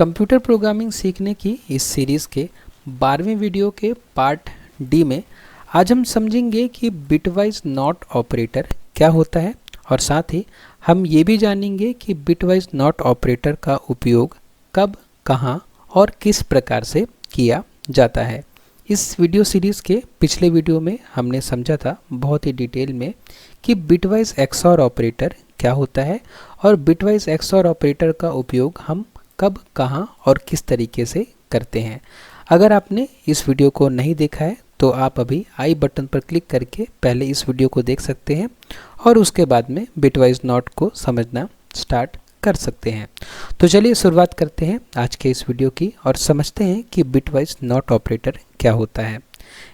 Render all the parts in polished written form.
Computer programming सीखने की इस सीरीज़ के 12वें वीडियो के पार्ट डी में आज हम समझेंगे कि बिटवाइज नॉट ऑपरेटर क्या होता है और साथ ही हम ये भी जानेंगे कि बिटवाइज नॉट ऑपरेटर का उपयोग कब, कहाँ और किस प्रकार से किया जाता है। इस वीडियो सीरीज़ के पिछले वीडियो में हमने समझा था बहुत ही डिटेल में कि बिटवाइज एक्सऑर ऑपरेटर क्या होता है और बिटवाइज एक्सऑर ऑपरेटर का उपयोग हम कब, कहाँ और किस तरीके से करते हैं। अगर आपने इस वीडियो को नहीं देखा है तो आप अभी आई बटन पर क्लिक करके पहले इस वीडियो को देख सकते हैं और उसके बाद में बिटवाइज नॉट को समझना स्टार्ट कर सकते हैं। तो चलिए शुरुआत करते हैं आज के इस वीडियो की और समझते हैं कि बिटवाइज नॉट ऑपरेटर क्या होता है।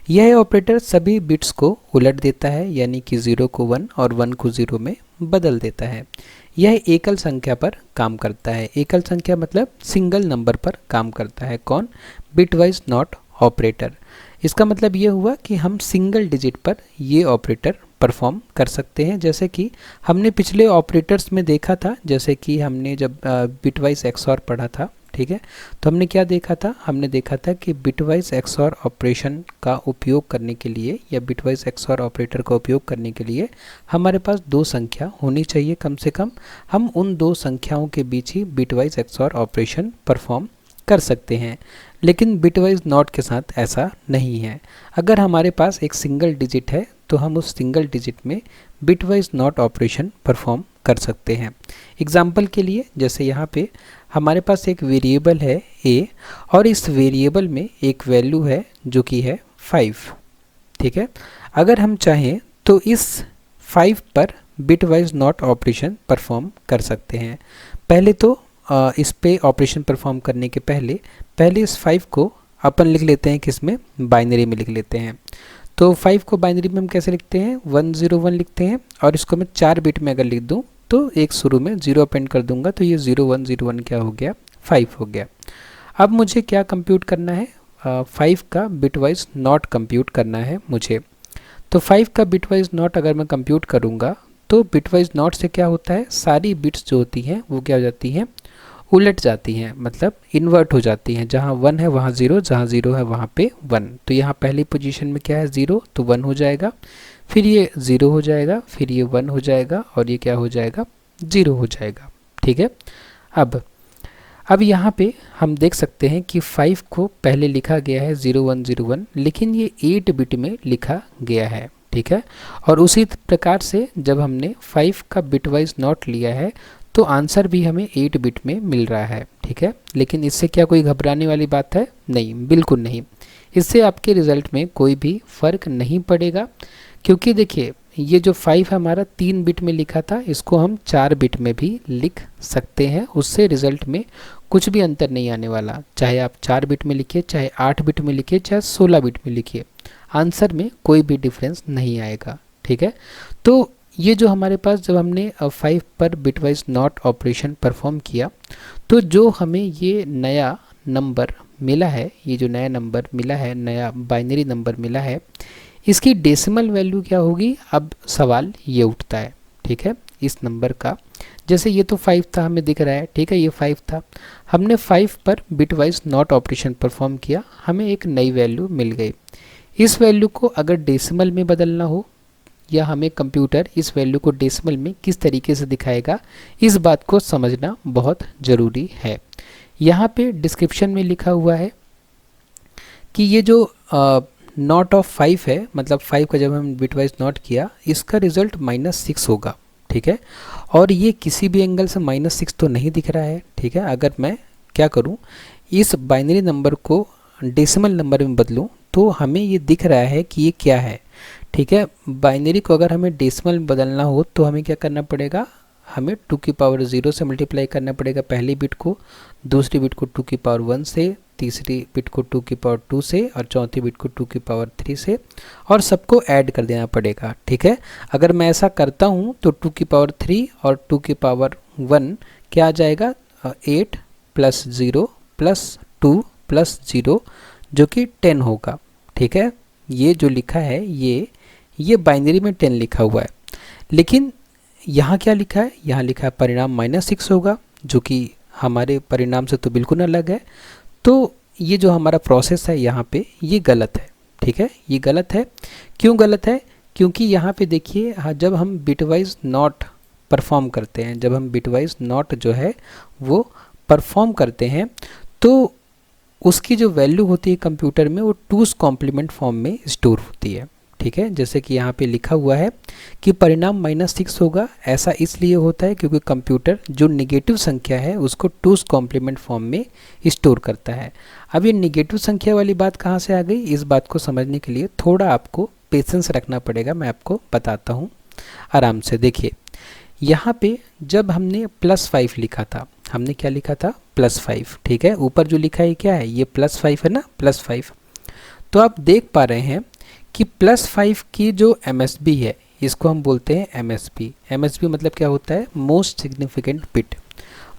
यह ऑपरेटर सभी बिट्स को उलट देता है, यानी कि 0 को 1 और 1 को 0 में बदल देता है। यह एकल संख्या पर काम करता है। एकल संख्या मतलब सिंगल नंबर पर काम करता है। कौन? Bitwise not operator. इसका मतलब ये हुआ कि हम सिंगल डिजिट पर ये ऑपरेटर परफॉर्म कर सकते हैं। जैसे कि हमने पिछले ऑपरेटर्स में देखा था, जैसे कि हमने जब बिटवाइज एक्सऑर पढ़ा था, ठीक है, तो हमने क्या देखा था? हमने देखा था कि बिटवाइज एक्सऑर ऑपरेशन का उपयोग करने के लिए या बिटवाइज एक्सऑर ऑपरेटर का उपयोग करने के लिए हमारे पास दो संख्या होनी चाहिए कम से कम। हम उन दो संख्याओं के बीच ही बिटवाइज एक्सऑर ऑपरेशन परफॉर्म कर सकते हैं। लेकिन बिटवाइज नॉट के साथ ऐसा नहीं है। अगर हमारे पास एक सिंगल डिजिट है तो हम उस सिंगल डिजिट में बिटवाइज नॉट ऑपरेशन परफॉर्म कर सकते हैं। एग्जाम्पल के लिए जैसे यहाँ पे हमारे पास एक वेरिएबल है a और इस वेरिएबल में एक वैल्यू है जो कि है 5, ठीक है। अगर हम चाहें तो इस 5 पर बिटवाइज नॉट ऑपरेशन परफॉर्म कर सकते हैं। पहले तो इस पे ऑपरेशन परफॉर्म करने के पहले इस 5 को अपन लिख लेते हैं, किस में? बाइनरी में लिख लेते हैं। तो 5 को बाइनरी में हम कैसे लिखते हैं? 101 लिखते हैं और इसको मैं 4 बिट में अगर लिख दूं तो एक शुरू में 0 अपेंड कर दूंगा तो ये 0101 क्या हो गया? 5 हो गया। अब मुझे क्या कंप्यूट करना है? 5 का बिटवाइज नॉट कंप्यूट करना है मुझे। तो 5 का बिटवाइज नॉट अगर मैं कंप्यूट करूंगा तो बिटवाइज नॉट से क्या होता है? सारी बिट्स जो होती हैं वो क्या हो जाती हैं? उलट जाती हैं, मतलब इन्वर्ट हो जाती हैं। जहाँ 1 है वहाँ 0, जहाँ 0 है वहाँ पे 1। तो यहाँ पहली पोजीशन में क्या है? 0, तो 1 हो जाएगा, फिर ये 0 हो जाएगा, फिर ये 1 हो जाएगा और ये क्या हो जाएगा? 0 हो जाएगा, ठीक है। अब यहाँ पे हम देख सकते हैं कि 5 को पहले लिखा गया है 0101, लेकिन ये 8 बिट में लिखा गया है, ठीक है। और उसी प्रकार से जब हमने 5 का बिटवाइज नॉट लिया है तो आंसर भी हमें 8 बिट में मिल रहा है, ठीक है। लेकिन इससे क्या कोई घबराने वाली बात है? नहीं, बिल्कुल नहीं। इससे आपके रिज़ल्ट में कोई भी फ़र्क नहीं पड़ेगा, क्योंकि देखिए ये जो 5 हमारा 3 बिट में लिखा था, इसको हम 4 बिट में भी लिख सकते हैं। उससे रिज़ल्ट में कुछ भी अंतर नहीं आने वाला। चाहे आप 4 बिट में लिखिए, चाहे 8 बिट में लिखिए, चाहे 16 बिट में लिखिए, आंसर में कोई भी डिफरेंस नहीं आएगा, ठीक है। तो ये जो हमारे पास जब हमने 5 पर बिटवाइज नॉट ऑपरेशन परफॉर्म किया तो जो हमें ये नया नंबर मिला है, ये जो नया नंबर मिला है, नया बाइनरी नंबर मिला है, इसकी डेसिमल वैल्यू क्या होगी? अब सवाल ये उठता है, ठीक है, इस नंबर का। जैसे ये तो 5 था, हमें दिख रहा है, ठीक है, ये 5 था। हमने 5 पर बिटवाइज नॉट ऑपरेशन परफॉर्म किया, हमें एक नई वैल्यू मिल गई। इस वैल्यू को अगर डेसिमल में बदलना हो या हमें कंप्यूटर इस वैल्यू को डेसिमल में किस तरीके से दिखाएगा, इस बात को समझना बहुत ज़रूरी है। यहाँ पे डिस्क्रिप्शन में लिखा हुआ है कि ये जो नॉट ऑफ 5 है, मतलब 5 का जब हम बिटवाइज नॉट किया, इसका रिजल्ट -6 होगा, ठीक है। और ये किसी भी एंगल से -6 तो नहीं दिख रहा है, ठीक है। अगर मैं क्या करूँ, इस बाइनरी नंबर को डेसिमल नंबर में बदलूँ तो हमें ये दिख रहा है कि ये क्या है, ठीक है। बाइनरी को अगर हमें डेसिमल में बदलना हो तो हमें क्या करना पड़ेगा? हमें 2 की पावर 0 से मल्टीप्लाई करना पड़ेगा पहली बिट को, दूसरी बिट को 2 की पावर 1 से, तीसरी बिट को 2 की पावर 2 से और चौथी बिट को 2 की पावर 3 से, और सबको ऐड कर देना पड़ेगा, ठीक है। अगर मैं ऐसा करता हूँ तो 2 की पावर 3 और 2 की पावर 1 क्या आ जाएगा? 8 + 0 + 2 + 0 जो कि 10 होगा, ठीक है। ये जो लिखा है ये बाइनरी में 10 लिखा हुआ है, लेकिन यहाँ क्या लिखा है? यहाँ लिखा है परिणाम -6 होगा, जो कि हमारे परिणाम से तो बिल्कुल अलग है। तो ये जो हमारा प्रोसेस है यहाँ पे ये गलत है, ठीक है, ये गलत है। क्यों गलत है? क्योंकि यहाँ पे देखिए जब हम बिटवाइज नॉट परफॉर्म करते हैं, जब हम बिटवाइज नॉट जो है वो परफॉर्म करते हैं, तो उसकी जो वैल्यू होती है कंप्यूटर में वो टूस कॉम्प्लीमेंट फॉर्म में स्टोर होती है, ठीक है। जैसे कि यहाँ पे लिखा हुआ है कि परिणाम -6 होगा। ऐसा इसलिए होता है क्योंकि कंप्यूटर जो नेगेटिव संख्या है उसको टूस कॉम्प्लीमेंट फॉर्म में स्टोर करता है। अब ये नेगेटिव संख्या वाली बात कहाँ से आ गई, इस बात को समझने के लिए थोड़ा आपको पेशेंस रखना पड़ेगा। मैं आपको बताता हूँ आराम से। देखिए यहाँ पे जब हमने +5 लिखा था, हमने क्या लिखा था, +5, ठीक है। ऊपर जो लिखा है क्या है, ये +5 है ना, +5। तो आप देख पा रहे हैं कि +5 की जो MSB है इसको हम बोलते हैं MSB। MSB मतलब क्या होता है, most significant bit.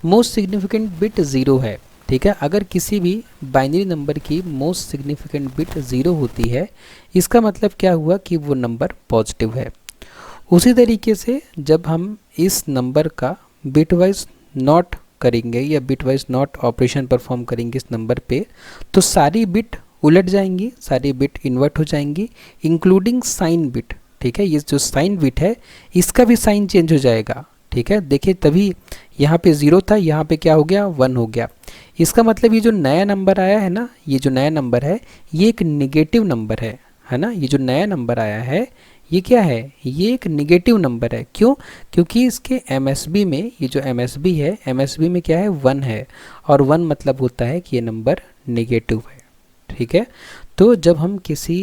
Most significant bit 0 है, ठीक है। अगर किसी भी बाइनरी नंबर की मोस्ट सिग्निफिकेंट बिट 0 होती है, इसका मतलब क्या हुआ कि वो नंबर पॉजिटिव है। उसी तरीके से जब हम इस नंबर का बिटवाइज नॉट करेंगे या बिटवाइज नॉट ऑपरेशन परफॉर्म करेंगे इस नंबर पे, तो सारी बिट उलट जाएंगी, सारी बिट इन्वर्ट हो जाएंगी, इंक्लूडिंग साइन बिट, ठीक है। ये जो साइन बिट है इसका भी साइन चेंज हो जाएगा, ठीक है। देखिए तभी यहाँ पे 0 था, यहाँ पे क्या हो गया, 1 हो गया। इसका मतलब ये जो नया नंबर आया है ना, ये जो नया नंबर है ये एक निगेटिव नंबर है ना। ये जो नया नंबर आया है ये क्या है, ये एक निगेटिव नंबर है। क्यों? क्योंकि इसके MSB में, ये जो MSB है, MSB में क्या है, 1 है, और 1 मतलब होता है कि ये नंबर निगेटिव है, ठीक है। तो जब हम किसी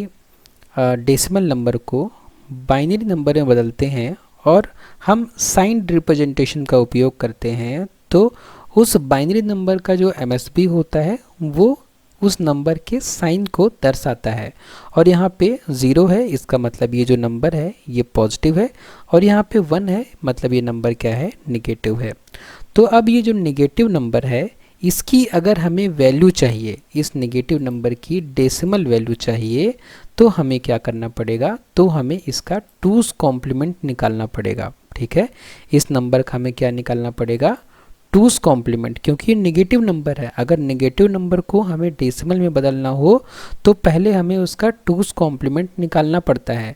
डेसिमल नंबर को बाइनरी नंबर में बदलते हैं और हम साइंड रिप्रेजेंटेशन का उपयोग करते हैं, तो उस बाइनरी नंबर का जो MSB होता है वो उस नंबर के साइन को दर्शाता है। और यहाँ पे 0 है, इसका मतलब ये जो नंबर है ये पॉजिटिव है, और यहाँ पे 1 है, मतलब ये नंबर क्या है, निगेटिव है। तो अब ये जो निगेटिव नंबर है इसकी अगर हमें वैल्यू चाहिए, इस नेगेटिव नंबर की डेसिमल वैल्यू चाहिए, तो हमें क्या करना पड़ेगा, तो हमें इसका टूस कॉम्प्लीमेंट निकालना पड़ेगा, ठीक है। इस नंबर का हमें क्या निकालना पड़ेगा, टूस कॉम्प्लीमेंट, क्योंकि नेगेटिव नंबर है। अगर नेगेटिव नंबर को हमें डेसिमल में बदलना हो तो पहले हमें उसका टूस कॉम्प्लीमेंट निकालना पड़ता है।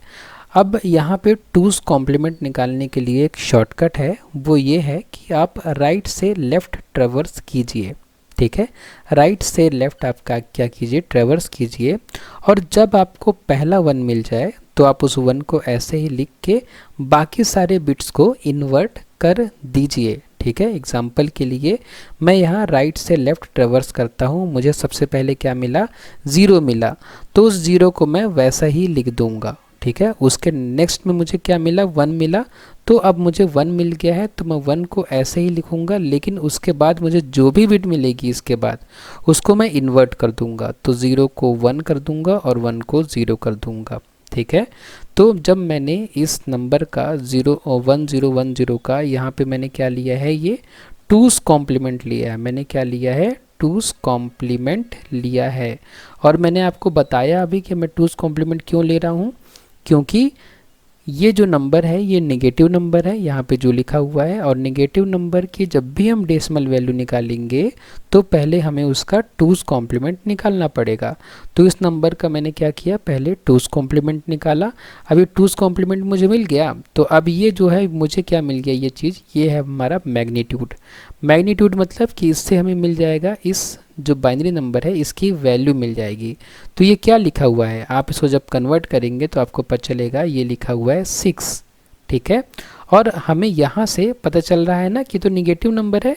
अब यहाँ पे टूस कॉम्प्लीमेंट निकालने के लिए एक शॉर्टकट है, वो ये है कि आप राइट से लेफ़्ट ट्रेवर्स कीजिए, ठीक है। राइट से लेफ़्ट आप क्या कीजिए, ट्रेवर्स कीजिए, और जब आपको पहला 1 मिल जाए तो आप उस 1 को ऐसे ही लिख के बाकी सारे बिट्स को इन्वर्ट कर दीजिए, ठीक है। एग्जाम्पल के लिए मैं यहाँ राइट से लेफ़्ट ट्रेवर्स करता हूँ, मुझे सबसे पहले क्या मिला, 0 मिला, तो उस 0 को मैं वैसा ही लिख दूँगा, ठीक है। उसके नेक्स्ट में मुझे क्या मिला, 1 मिला, तो अब मुझे 1 मिल गया है तो मैं 1 को ऐसे ही लिखूंगा, लेकिन उसके बाद मुझे जो भी बिट मिलेगी इसके बाद उसको मैं इन्वर्ट कर दूंगा। तो 0 को 1 कर दूंगा और 1 को 0 कर दूंगा, ठीक है। तो जब मैंने इस नंबर का 1010 का यहाँ पे मैंने क्या लिया है, ये टूस कॉम्प्लीमेंट लिया है, मैंने क्या लिया है, टूस कॉम्प्लीमेंट लिया है। और मैंने आपको बताया अभी कि मैं टूस कॉम्प्लीमेंट क्यों ले रहा हूँ, क्योंकि ये जो नंबर है ये नेगेटिव नंबर है, यहाँ पे जो लिखा हुआ है, और नेगेटिव नंबर की जब भी हम डेसिमल वैल्यू निकालेंगे तो पहले हमें उसका टूस कॉम्प्लीमेंट निकालना पड़ेगा। तो इस नंबर का मैंने क्या किया, पहले टूस कॉम्प्लीमेंट निकाला। अब ये टूस कॉम्प्लीमेंट मुझे मिल गया, तो अब ये जो है मुझे क्या मिल गया, ये चीज़, ये है हमारा मैग्नीट्यूड। मैग्नीट्यूड मतलब कि इससे हमें मिल जाएगा, इस जो बाइनरी नंबर है इसकी वैल्यू मिल जाएगी। तो ये क्या लिखा हुआ है, आप इसको जब कन्वर्ट करेंगे तो आपको पता चलेगा ये लिखा हुआ है 6, ठीक है। और हमें यहाँ से पता चल रहा है ना कि तो निगेटिव नंबर है,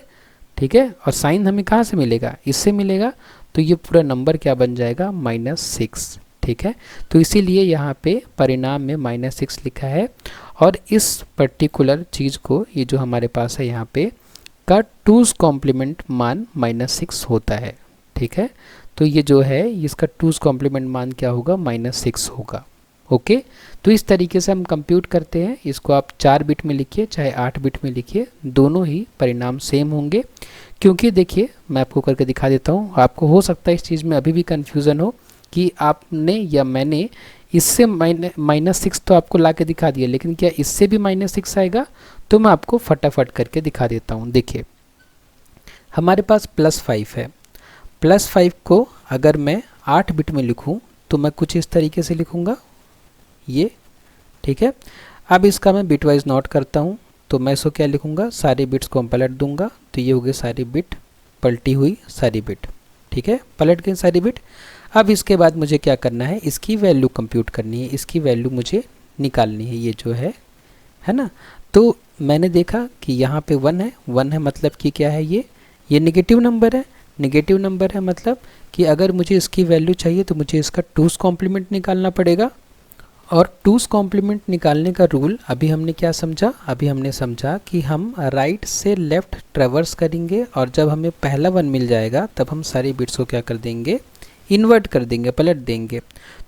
ठीक है, और साइन हमें कहाँ से मिलेगा, इससे मिलेगा। तो ये पूरा नंबर क्या बन जाएगा, -6, ठीक है। तो इसीलिए यहाँ पे परिणाम में -6 लिखा है, और इस पर्टिकुलर चीज़ को, ये जो हमारे पास है यहाँ पे का टूस कॉम्प्लीमेंट मान -6 होता है, ठीक है। तो ये जो है इसका टूस कॉम्प्लीमेंट मान क्या होगा, -6 होगा, ओके। तो इस तरीके से हम कंप्यूट करते हैं। इसको आप 4 बिट में लिखिए चाहे 8 बिट में लिखिए, दोनों ही परिणाम सेम होंगे। क्योंकि देखिए मैं आपको करके दिखा देता हूँ, आपको हो सकता है इस चीज़ में अभी भी कन्फ्यूज़न हो कि आपने या मैंने इससे -6 तो आपको ला के दिखा दिया, लेकिन क्या इससे भी -6 आएगा, तो मैं आपको फटाफट करके दिखा देता हूँ। देखिए हमारे पास +5 है। +5 को अगर मैं 8 बिट में लिखूं तो मैं कुछ इस तरीके से लिखूंगा ये, ठीक है। अब इसका मैं बिटवाइज नोट करता हूं, तो मैं इसको क्या लिखूंगा, सारे बिट्स को हम पलट दूंगा, तो ये हो गए सारी बिट, पलटी हुई सारी बिट, ठीक है, पलट गई सारी बिट। अब इसके बाद मुझे क्या करना है, इसकी वैल्यू कंप्यूट करनी है, इसकी वैल्यू मुझे निकालनी है, ये जो है ना। तो मैंने देखा कि यहाँ पे 1 है, 1 है मतलब कि क्या है, ये नेगेटिव नंबर है, नेगेटिव नंबर है मतलब कि अगर मुझे इसकी वैल्यू चाहिए तो मुझे इसका 2's कॉम्प्लीमेंट निकालना पड़ेगा। और 2's कॉम्प्लीमेंट निकालने का रूल अभी हमने क्या समझा, अभी हमने समझा कि हम राइट से लेफ़्ट ट्रेवर्स करेंगे और जब हमें पहला 1 मिल जाएगा तब हम सारी बिट्स को क्या कर देंगे, इन्वर्ट कर देंगे, पलट देंगे।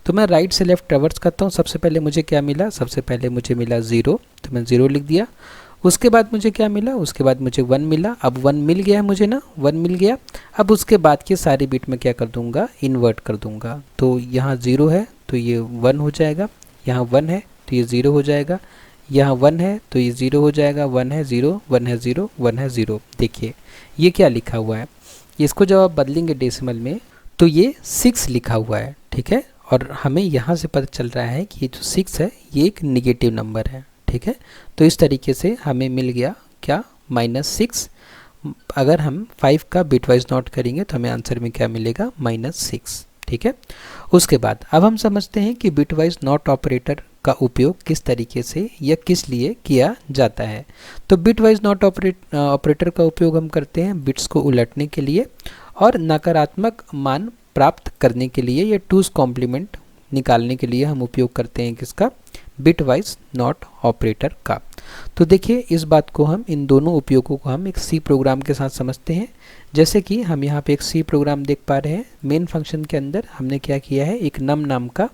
तो मैं राइट से लेफ़्ट ट्रेवर्स करता हूँ। सबसे पहले मुझे क्या मिला, सबसे पहले मुझे मिला 0, तो मैं 0 लिख दिया। उसके बाद मुझे क्या मिला, उसके बाद मुझे 1 मिला। अब 1 मिल गया है मुझे ना, 1 मिल गया। अब उसके बाद के सारी बिट में क्या कर दूंगा, इन्वर्ट कर दूंगा। तो यहाँ 0 है तो ये 1 हो जाएगा, यहाँ 1 है तो ये 0 हो जाएगा, यहाँ 1 है तो ये 0 हो जाएगा, 1 है 0, 1 है 0, 1 है 0। देखिए ये क्या लिखा हुआ है, इसको जब आप बदलेंगे डेसिमल में तो ये 6 लिखा हुआ है, ठीक है। और हमें यहाँ से पता चल रहा है कि ये जो 6 है ये एक निगेटिव नंबर है, ठीक है। तो इस तरीके से हमें मिल गया क्या, -6। अगर हम 5 का बिटवाइज नोट करेंगे तो हमें आंसर में क्या मिलेगा, -6, ठीक है। उसके बाद अब हम समझते हैं कि बिटवाइज नॉट ऑपरेटर का उपयोग किस तरीके से या किस लिए किया जाता है। तो बिटवाइज नॉट ऑपरेटर का उपयोग हम करते हैं बिट्स को उलटने के लिए और नकारात्मक मान प्राप्त करने के लिए या 2's कॉम्प्लीमेंट निकालने के लिए हम उपयोग करते हैं किसका, बिटवाइज नॉट ऑपरेटर का। तो देखिए इस बात को हम, इन दोनों उपयोगों को हम एक सी प्रोग्राम के साथ समझते हैं। जैसे कि हम यहाँ पे एक सी प्रोग्राम देख पा रहे हैं। मेन फंक्शन के अंदर हमने क्या किया है, एक नम नाम का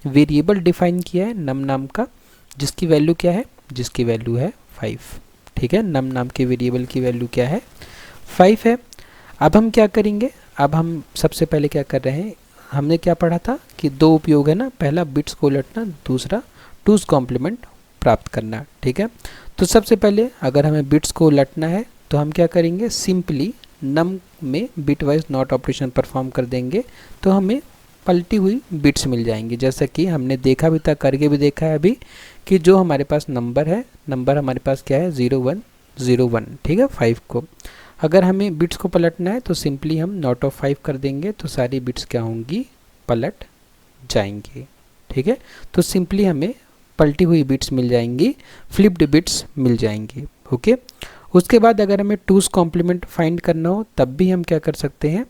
वेरिएबल डिफाइन किया है, नम नाम का, जिसकी वैल्यू क्या है, जिसकी वैल्यू है 5, ठीक है। नम नाम के वेरिएबल की वैल्यू क्या है, 5 है। अब हम क्या करेंगे, अब हम सबसे पहले क्या कर रहे हैं, हमने क्या पढ़ा था कि 2 उपयोग है ना, पहला बिट्स को उलटना, दूसरा 2's कॉम्प्लीमेंट प्राप्त करना, ठीक है। तो सबसे पहले अगर हमें बिट्स को उलटना है तो हम क्या करेंगे, सिंपली नम में बिटवाइज नॉट ऑपरेशन परफॉर्म कर देंगे तो हमें पलटी हुई बिट्स मिल जाएंगी। जैसा कि हमने देखा भी था, करके भी देखा है अभी, कि जो हमारे पास नंबर है, नंबर हमारे पास क्या है, 0101, ठीक है। 5 को अगर हमें बिट्स को पलटना है तो सिंपली हम नॉट ऑफ 5 कर देंगे तो सारी बिट्स क्या होंगी, पलट जाएंगी, ठीक है। तो सिंपली हमें पलटी हुई बिट्स मिल जाएंगी, फ्लिप्ड बिट्स मिल जाएंगी, ओके। उसके बाद अगर हमें 2's कॉम्प्लीमेंट फाइंड करना हो तब भी हम क्या कर सकते हैं,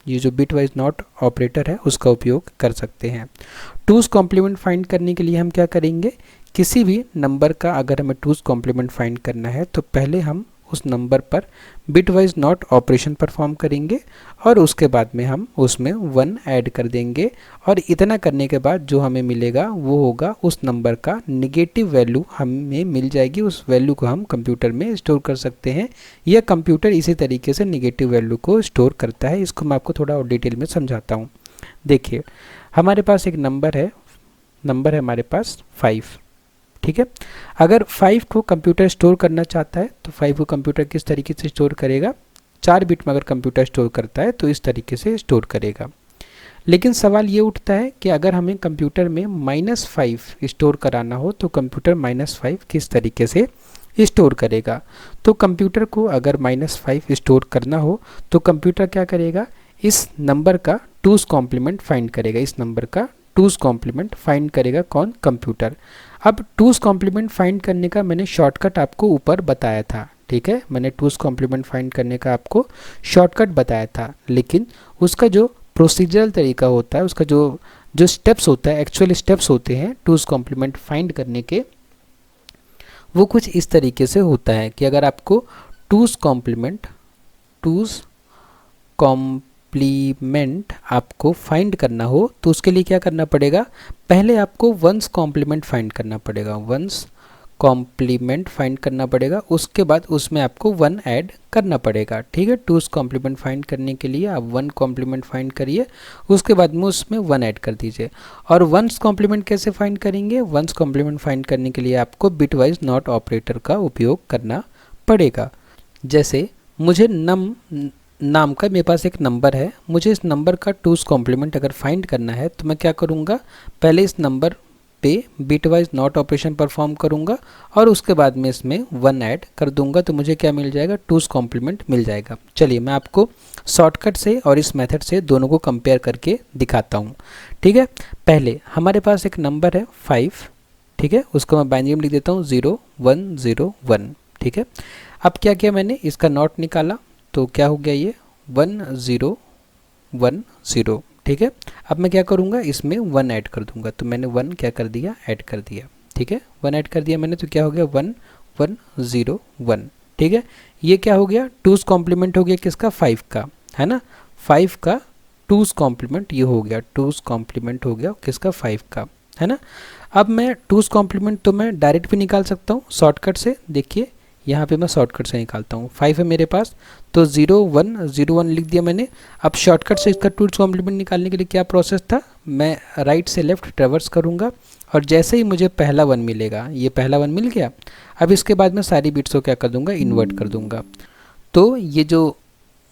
ये जो बिटवाइज नॉट ऑपरेटर है उसका उपयोग कर सकते हैं। 2's कॉम्प्लीमेंट फाइंड करने के लिए हम क्या करेंगे, किसी भी नंबर का अगर हमें 2's कॉम्प्लीमेंट फाइंड करना है तो पहले हम उस नंबर पर बिटवाइज नॉट ऑपरेशन परफॉर्म करेंगे और उसके बाद में हम उसमें 1 ऐड कर देंगे और इतना करने के बाद जो हमें मिलेगा वो होगा उस नंबर का निगेटिव वैल्यू हमें मिल जाएगी। उस वैल्यू को हम कंप्यूटर में स्टोर कर सकते हैं या कंप्यूटर इसी तरीके से निगेटिव वैल्यू को स्टोर करता है। इसको मैं आपको थोड़ा और डिटेल में समझाता हूँ। देखिए हमारे पास एक नंबर है हमारे पास 5, ठीक है। अगर 5 को कंप्यूटर स्टोर करना चाहता है तो 5 को कंप्यूटर किस तरीके से स्टोर करेगा, 4 बिट में अगर कंप्यूटर स्टोर करता है तो इस तरीके से स्टोर करेगा। लेकिन सवाल ये उठता है कि अगर हमें कंप्यूटर में -5 स्टोर कराना हो तो कंप्यूटर -5 किस तरीके से स्टोर करेगा। तो कंप्यूटर को अगर -5 स्टोर करना हो तो कंप्यूटर क्या करेगा, इस नंबर का 2's कॉम्प्लीमेंट फाइंड करेगा, इस नंबर का 2's कॉम्प्लीमेंट फाइंड करेगा कौन, कंप्यूटर। अब 2's कॉम्प्लीमेंट फाइंड करने का मैंने शॉर्टकट आपको ऊपर बताया था, ठीक है। मैंने 2's कॉम्प्लीमेंट फाइंड करने का आपको शॉर्टकट बताया था, लेकिन उसका जो प्रोसीजरल तरीका होता है, उसका जो स्टेप्स होता है, एक्चुअल स्टेप्स होते हैं 2's कॉम्प्लीमेंट फाइंड करने के, वो कुछ इस तरीके से होता है कि अगर आपको 2's कॉम्प्लीमेंट आपको फाइंड करना हो तो उसके लिए क्या करना पड़ेगा, पहले आपको 1's कॉम्प्लीमेंट फाइंड करना पड़ेगा, 1's कॉम्प्लीमेंट फाइंड करना पड़ेगा। उसके बाद उसमें आपको 1 ऐड करना पड़ेगा, ठीक है। 2's कॉम्प्लीमेंट फाइंड करने के लिए आप 1 कॉम्प्लीमेंट फाइंड करिए, उसके बाद में उसमें 1 ऐड कर दीजिए। और 1's कॉम्प्लीमेंट कैसे फाइंड करेंगे, 1's कॉम्प्लीमेंट फाइंड करने के लिए आपको बिटवाइज नॉट ऑपरेटर का उपयोग करना पड़ेगा। जैसे मुझे नाम का मेरे पास एक नंबर है, मुझे इस नंबर का टूस कॉम्प्लीमेंट अगर फाइंड करना है तो मैं क्या करूँगा, पहले इस नंबर पे बिटवाइज नॉट ऑपरेशन परफॉर्म करूँगा और उसके बाद में इसमें 1 ऐड कर दूंगा, तो मुझे क्या मिल जाएगा, टूस कॉम्प्लीमेंट मिल जाएगा। चलिए मैं आपको शॉर्टकट से और इस मेथड से दोनों को कंपेयर करके दिखाता हूँ। ठीक है, पहले हमारे पास एक नंबर है 5, ठीक है, उसको मैं बाइनरी में लिख देता हूँ 0 1 0 1। ठीक है, अब क्या किया मैंने, इसका नॉट निकाला तो क्या हो गया, ये 1 0 1 0। ठीक है, अब मैं क्या करूँगा, इसमें 1 ऐड कर दूंगा, तो मैंने 1 क्या कर दिया, ऐड कर दिया। ठीक है, 1 ऐड कर दिया मैंने, तो क्या हो गया 1 1 0 1। ठीक है, ये क्या हो गया, टूस कॉम्प्लीमेंट हो गया किसका, 5 का, है ना, 5 का टूस कॉम्प्लीमेंट ये हो गया, टूस कॉम्प्लीमेंट हो गया किसका, 5 का, है ना। अब मैं टूस कॉम्प्लीमेंट तो मैं डायरेक्ट भी निकाल सकता हूँ शॉर्टकट से, देखिए यहाँ पे मैं शॉर्टकट से निकालता हूँ, 5 है मेरे पास तो 0 1 0 1 लिख दिया मैंने। अब शॉर्टकट से इसका टूस कॉम्प्लीमेंट निकालने के लिए क्या प्रोसेस था, मैं राइट से लेफ्ट ट्रेवर्स करूँगा और जैसे ही मुझे पहला 1 मिलेगा, ये पहला 1 मिल गया, अब इसके बाद मैं सारी बिट्स को क्या कर दूँगा, इन्वर्ट कर दूँगा, तो ये जो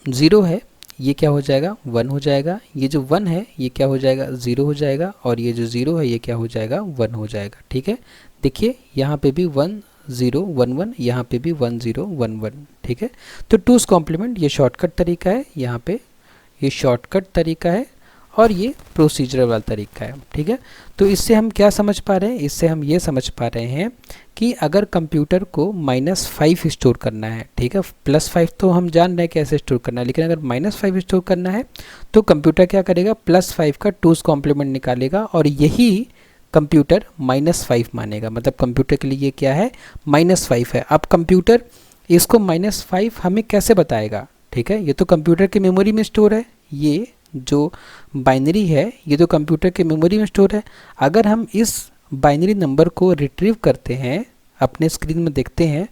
0 है ये क्या हो जाएगा, 1 हो जाएगा, ये जो 1 है ये क्या हो जाएगा, 0 हो जाएगा, और ये जो 0 है ये क्या हो जाएगा, 1 हो जाएगा। ठीक है, देखिए यहाँ पे भी 1 0 1 1, यहाँ पे भी 1 0 1 1। ठीक है, तो टूस कॉम्प्लीमेंट ये शॉर्टकट तरीका है, यहाँ पे ये शॉर्टकट तरीका है और ये प्रोसीजरल वाला तरीका है। ठीक है, तो इससे हम क्या समझ पा रहे हैं, इससे हम ये समझ पा रहे हैं कि अगर कंप्यूटर को -5 स्टोर करना है, ठीक है, +5 तो हम जान रहे हैं कैसे स्टोर करना है, लेकिन अगर -5 स्टोर करना है तो कंप्यूटर क्या करेगा, +5 का टूस कॉम्प्लीमेंट निकालेगा और यही कंप्यूटर -5 मानेगा, मतलब कंप्यूटर के लिए ये क्या है, -5 है। अब कंप्यूटर इसको -5 हमें कैसे बताएगा, ठीक है, ये तो कंप्यूटर की मेमोरी में स्टोर है, ये जो बाइनरी है ये तो कंप्यूटर के मेमोरी में स्टोर है। अगर हम इस बाइनरी नंबर को रिट्रीव करते हैं, अपने स्क्रीन में देखते हैं,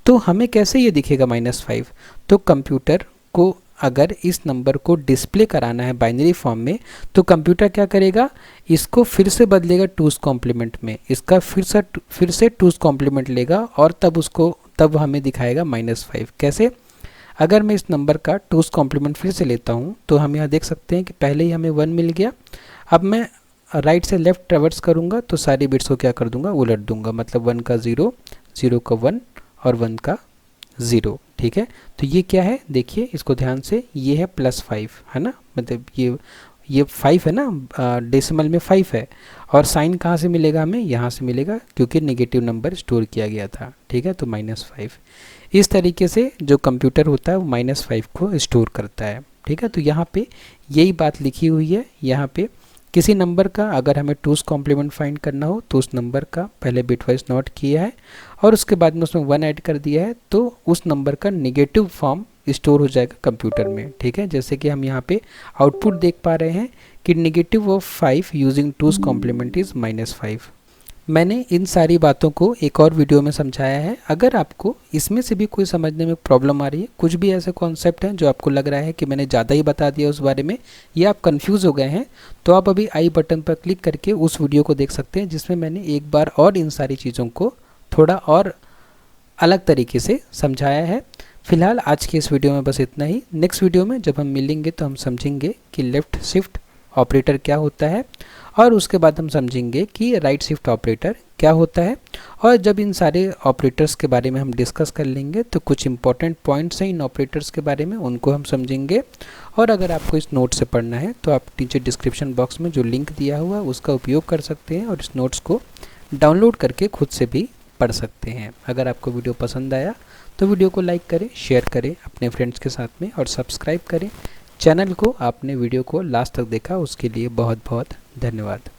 तो हमें कैसे ये दिखेगा -5, तो कंप्यूटर को अगर इस नंबर को डिस्प्ले कराना है बाइनरी फॉर्म में तो कंप्यूटर क्या करेगा, इसको फिर से बदलेगा टूस कॉम्प्लीमेंट में, इसका फिर से टूस कॉम्प्लीमेंट लेगा और तब हमें दिखाएगा -5। कैसे, अगर मैं इस नंबर का टूस कॉम्प्लीमेंट फिर से लेता हूँ तो हम यहाँ देख सकते हैं कि पहले ही हमें 1 मिल गया। अब मैं राइट से लेफ्ट ट्रेवर्स करूँगा तो सारी बिट्स को क्या कर दूंगा, उलट दूंगा, मतलब 1 का 0 0 का 1 और 1 का 0। ठीक है, तो ये क्या है, देखिए इसको ध्यान से, ये है +5, है ना, मतलब ये 5 है ना, डेसिमल में 5 है और साइन कहाँ से मिलेगा हमें, यहाँ से मिलेगा क्योंकि नेगेटिव नंबर स्टोर किया गया था। ठीक है, तो -5 इस तरीके से जो कंप्यूटर होता है वो -5 को स्टोर करता है। ठीक है, तो यहाँ पे यही बात लिखी हुई है, यहाँ पे किसी नंबर का अगर हमें टूस कॉम्प्लीमेंट फाइंड करना हो तो उस नंबर का पहले बिटवाइज नोट किया है और उसके बाद में उसमें 1 ऐड कर दिया है, तो उस नंबर का नेगेटिव फॉर्म स्टोर हो जाएगा कंप्यूटर में। ठीक है, जैसे कि हम यहाँ पे आउटपुट देख पा रहे हैं कि negative of 5 using two's complement is -5। मैंने इन सारी बातों को एक और वीडियो में समझाया है। अगर आपको इसमें से भी कोई समझने में प्रॉब्लम आ रही है, कुछ भी ऐसे कॉन्सेप्ट हैं जो आपको लग रहा है कि मैंने ज़्यादा ही बता दिया उस बारे में, या आप कंफ्यूज हो गए हैं, तो आप अभी आई बटन पर क्लिक करके उस वीडियो को देख सकते हैं जिसमें मैंने एक बार और इन सारी चीज़ों को थोड़ा और अलग तरीके से समझाया है। फिलहाल आज के इस वीडियो में बस इतना ही। नेक्स्ट वीडियो में जब हम मिलेंगे तो हम समझेंगे कि लेफ़्ट शिफ्ट ऑपरेटर क्या होता है और उसके बाद हम समझेंगे कि राइट शिफ्ट ऑपरेटर क्या होता है। और जब इन सारे ऑपरेटर्स के बारे में हम डिस्कस कर लेंगे तो कुछ इंपॉर्टेंट पॉइंट्स हैं इन ऑपरेटर्स के बारे में, उनको हम समझेंगे। और अगर आपको इस नोट से पढ़ना है तो आप नीचे डिस्क्रिप्शन बॉक्स में जो लिंक दिया हुआ है उसका उपयोग कर सकते हैं और इस नोट्स को डाउनलोड करके खुद से भी पढ़ सकते हैं। अगर आपको वीडियो पसंद आया तो वीडियो को लाइक करें, शेयर करें अपने फ्रेंड्स के साथ में और सब्सक्राइब करें चैनल को। आपने वीडियो को लास्ट तक देखा उसके लिए बहुत बहुत धन्यवाद।